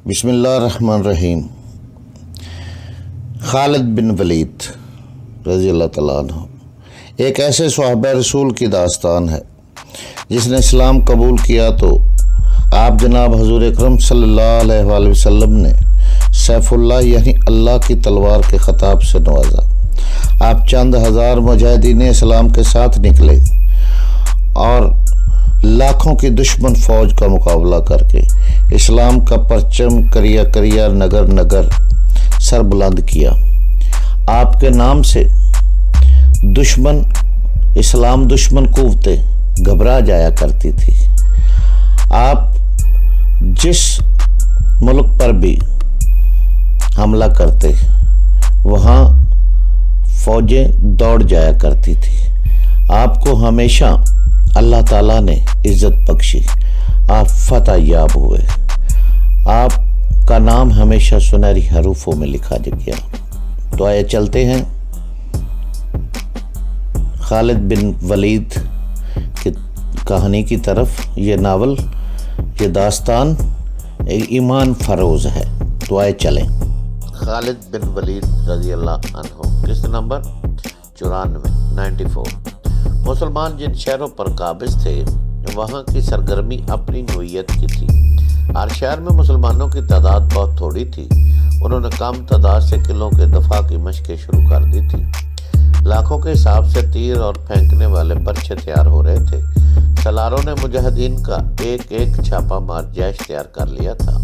بسم اللہ الرحمن الرحیم۔ خالد بن ولید رضی اللہ تعالیٰ عنہ ایک ایسے صحابہ رسول کی داستان ہے جس نے اسلام قبول کیا تو آپ جناب حضور اکرم صلی اللہ علیہ وآلہ وسلم نے سیف اللہ یعنی اللہ کی تلوار کے خطاب سے نوازا۔ آپ چند ہزار مجاہدین اسلام کے ساتھ نکلے اور لاکھوں کی دشمن فوج کا مقابلہ کر کے اسلام کا پرچم کریا کریا نگر نگر سر بلند کیا۔ آپ کے نام سے اسلام دشمن قوتیں گھبرا جایا کرتی تھی۔ آپ جس ملک پر بھی حملہ کرتے وہاں فوجیں دوڑ جایا کرتی تھی۔ آپ کو ہمیشہ اللہ تعالیٰ نے عزت بخشی، آپ فتح یاب ہوئے، آپ کا نام ہمیشہ سنہری حروفوں میں لکھا گیا۔ تو آئے چلتے ہیں خالد بن ولید کی کہانی کی طرف۔ یہ ناول، یہ داستان ایمان فروز ہے۔ تو آئے چلیں۔ خالد بن ولید رضی اللہ عنہ، قسط نمبر 94۔ مسلمان جن شہروں پر قابض تھے وہاں کی سرگرمی اپنی نوعیت کی تھی۔ ہر شہر میں مسلمانوں کی تعداد بہت تھوڑی تھی۔ انہوں نے کم تعداد سے قلعوں کے دفاع کی مشقیں شروع کر دی تھی۔ لاکھوں کے حساب سے تیر اور پھینکنے والے برچے تیار ہو رہے تھے۔ سالاروں نے مجاہدین کا ایک ایک چھاپا مار جیش تیار کر لیا تھا۔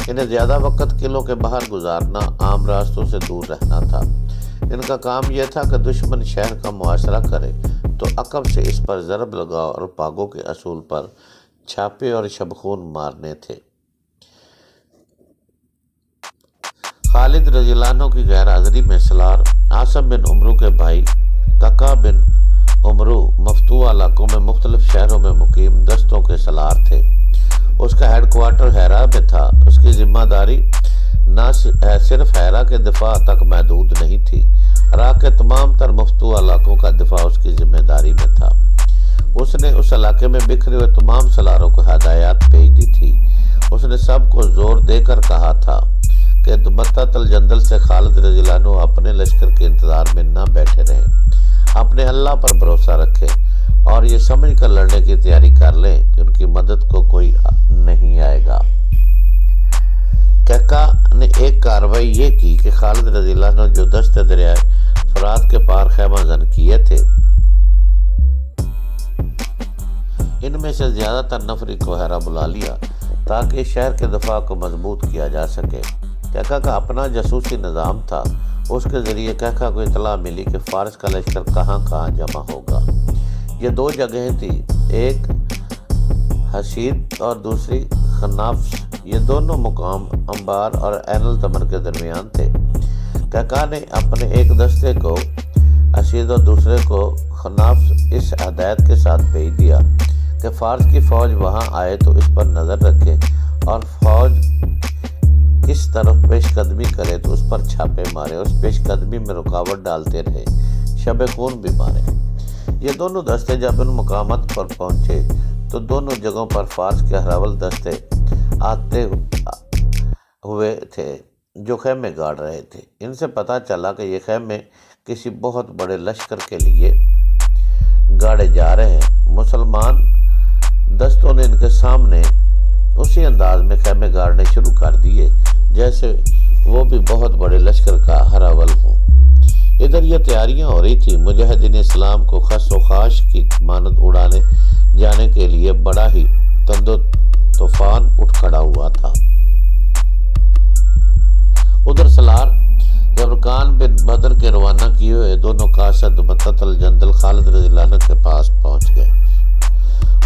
انہیں زیادہ وقت قلعوں کے باہر گزارنا، عام راستوں سے دور رہنا تھا۔ ان کا کام یہ تھا کہ دشمن شہر کا محاصرہ کرے تو عقب سے اس پر ضرب لگاؤ اور پاگوں کے اصول پر چھاپے اور شبخون مارنے تھے۔ خالد رضی اللہ عنہ کی غیر حاضری میں سالار عاصم بن عمرو کے بھائی ککا بن عمرو مفتوح علاقوں میں مختلف شہروں میں مقیم دستوں کے سالار تھے۔ اس کا ہیڈ کوارٹر حیرہ میں تھا۔ اس کی ذمہ داری نہ صرف حیرہ کے دفاع تک محدود نہیں تھی، عراق کے تمام تر مفتوح علاقوں کا دفاع اس کی ذمہ داری میں تھا۔ اس نے اس علاقے میں بکھرے ہوئے تمام سالاروں کو ہدایات بھیج دی تھی۔ اس نے سب کو زور دے کر کہا تھا کہ متحد الجندل سے خالد رضی اللہ عنہ اپنے لشکر کے انتظار میں نہ بیٹھے رہیں، اپنے اللہ پر بھروسہ رکھیں اور یہ سمجھ کر لڑنے کی تیاری کر لیں کہ ان کی مدد کو کوئی نہیں آئے گا۔ ککا نے ایک کارروائی یہ کی کہ خالد رضی اللہ عنہ جو دستے دریائے فرات کے پار خیمہ زن کیے تھے، ان میں سے زیادہ تر نفری کو حیرہ بلا لیا تاکہ شہر کے دفاع کو مضبوط کیا جا سکے۔ ککا کا اپنا جاسوسی نظام تھا۔ اس کے ذریعے ککا کو اطلاع ملی کہ فارس کا لشکر کہاں کہاں جمع ہوگا۔ یہ دو جگہیں تھی، ایک حسید اور دوسری خنافس۔ یہ دونوں مقام انبار اور عین التمر کے درمیان تھے۔ ککا نے اپنے ایک دستے کو حسید اور دوسرے کو خنافس اس ہدایت کے ساتھ بھیج دیا کہ فارس کی فوج وہاں آئے تو اس پر نظر رکھے اور فوج کس طرف پیش قدمی کرے تو اس پر چھاپے مارے، اس پیش قدمی میں رکاوٹ ڈالتے رہے، شب خون بھی مارے۔ یہ دونوں دستے جب ان مقامات پر پہنچے تو دونوں جگہوں پر فارس کے ہراول دستے آتے ہوئے تھے جو خیمے گاڑ رہے تھے۔ ان سے پتہ چلا کہ یہ خیمے کسی بہت بڑے لشکر کے لیے گاڑے جا رہے ہیں۔ مسلمان دستوں نے ان کے سامنے اسی انداز میں خیمے گاڑنے شروع کر دیے جیسے وہ بھی بہت بڑے لشکر کا ہراول ہوں۔ ادھر یہ تیاریاں ہو رہی تھی۔ مجاہدین اسلام کو خس و خاش کی مانند اڑانے جانے کے لیے بڑا ہی تند و طوفان اٹھ کھڑا ہوا تھا۔ ادھر سالار زبرقان بن بدر کے روانہ کیے ہوئے دونوں قاصد متحد الجندل خالد رضی اللہ عنہ کے پاس پہنچ گئے۔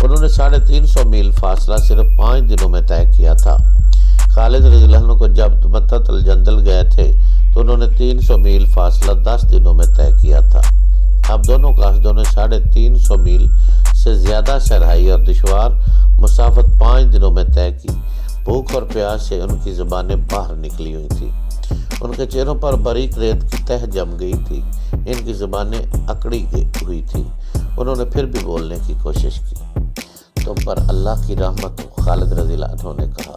انہوں نے 350 میل فاصلہ صرف 5 دنوں میں طے کیا تھا۔ خالد رضی اللہ عنہ کو جب متحد الجندل گئے تھے تو انہوں نے 300 میل فاصلہ 10 دنوں میں طے کیا تھا۔ اب دونوں قاصدوں نے 350 میل سے زیادہ صحرائی اور دشوار مسافت 5 دنوں میں طے کی۔ بھوک اور پیاس سے ان کی زبانیں باہر نکلی ہوئی تھی۔ ان کے چہروں پر باریک ریت کی تہ جم گئی تھی۔ ان کی زبانیں اکڑی ہوئی تھی۔ انہوں نے پھر بھی بولنے کی کوشش کی۔ تم پر اللہ کی رحمت ہو، خالد رضی اللہ عنہ نے کہا۔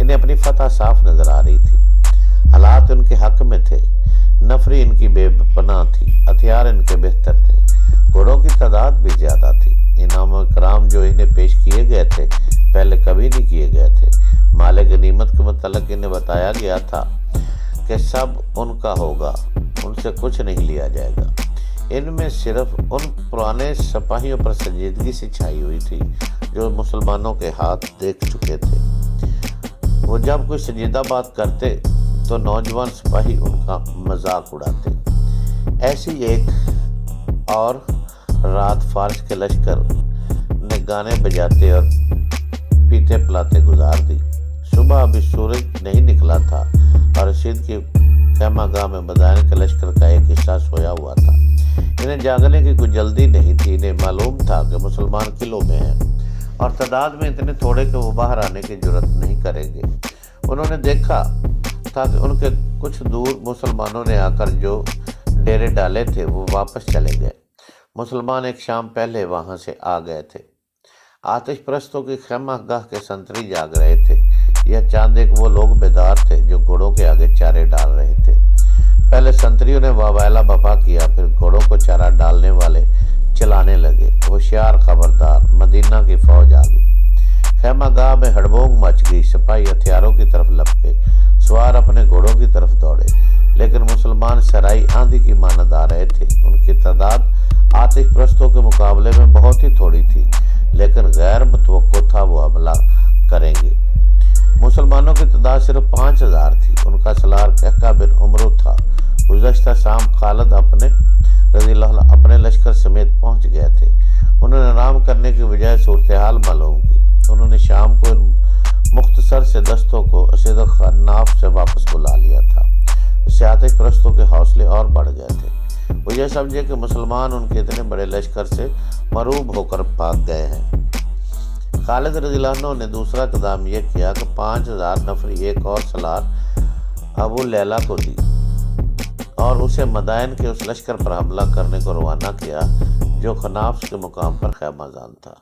انہیں اپنی فتح صاف نظر آ رہی تھی۔ حالات ان کے حق میں تھے، نفری ان کی بے پناہ تھی، ہتھیار ان کے بہتر تھے، گھوڑوں کی تعداد بھی زیادہ تھی۔ انعام و اکرام جو انہیں پیش کیے گئے تھے پہلے کبھی نہیں کیے گئے تھے۔ مال غنیمت کے متعلق انہیں بتایا گیا تھا کہ سب ان کا ہوگا، ان سے کچھ نہیں لیا جائے گا۔ ان میں صرف ان پرانے سپاہیوں پر سنجیدگی سے چھائی ہوئی تھی جو مسلمانوں کے ہاتھ دیکھ چکے تھے۔ وہ جب کوئی سنجیدہ بات کرتے تو نوجوان سپاہی ان کا مذاق اڑاتے۔ ایسی ایک اور رات فارس کے لشکر نے گانے بجاتے اور پیتے پلاتے گزار دی۔ صبح ابھی سورج نہیں نکلا تھا اور رشید کی خیمہ گاہ میں مدائن کے لشکر کا ایک حصہ سویا ہوا تھا۔ انہیں جاگنے کی کوئی جلدی نہیں تھی۔ انہیں معلوم تھا کہ مسلمان قلعوں میں ہیں اور تعداد میں اتنے تھوڑے کہ وہ باہر آنے کی جرات نہیں کریں گے۔ انہوں نے دیکھا تھا کہ ان کے کچھ دور مسلمانوں نے آ کر جو ڈیرے ڈالے تھے وہ واپس چلے گئے۔ مسلمان ایک شام پہلے وہاں سے آ گئے تھے۔ آتش پرستوں کی خیمہ گاہ کے سنتری جاگ رہے تھے۔ یہ چاند ایک وہ لوگ بیدار تھے جو گھوڑوں کے آگے چارے ڈال رہے تھے۔ پہلے سنتریوں نے واویلا بپا کیا، پھر گھوڑوں کو چارہ ڈالنے والے چلانے لگے۔ ہوشیار خبردار، مدینہ کی فوج آ گئی۔ خیمہ گاہ میں ہڑبونگ مچ گئی۔ سپاہی ہتھیاروں کی طرف لپکے، سوار اپنے گھوڑوں کی طرف دوڑے، لیکن مسلمان سرائی آندھی کی مانند آ رہے تھے۔ ان کی تعداد آتش پرستوں کے مقابلے میں بہت ہی تھوڑی تھی، لیکن غیر متوقع تھا وہ حملہ کریں گے۔ مسلمانوں کی تعداد صرف 5000 تھی۔ ان کا سالار کہکہ بن عمرو تھا۔ گزشتہ شام خالد رضی اللہ عنہ اپنے لشکر سمیت پہنچ گئے تھے۔ انہوں نے آرام کرنے کی بجائے صورتحال معلوم کی۔ انہوں نے شام کو ان مختصر سے دستوں کو اسد خناف سے واپس بلا لیا تھا۔ اس سے آتش پرستوں کے حوصلے اور بڑھ گئے تھے۔ وہ یہ سمجھے کہ مسلمان ان کے اتنے بڑے لشکر سے مرعوب ہو کر بھاگ گئے ہیں۔ خالد رضی اللہ عنہ نے دوسرا اقدام یہ کیا کہ 5000 نفری ایک اور سالار ابو لیلہ کو دی اور اسے مدائن کے اس لشکر پر حملہ کرنے کو روانہ کیا جو خنافس کے مقام پر خیمہ زن تھا۔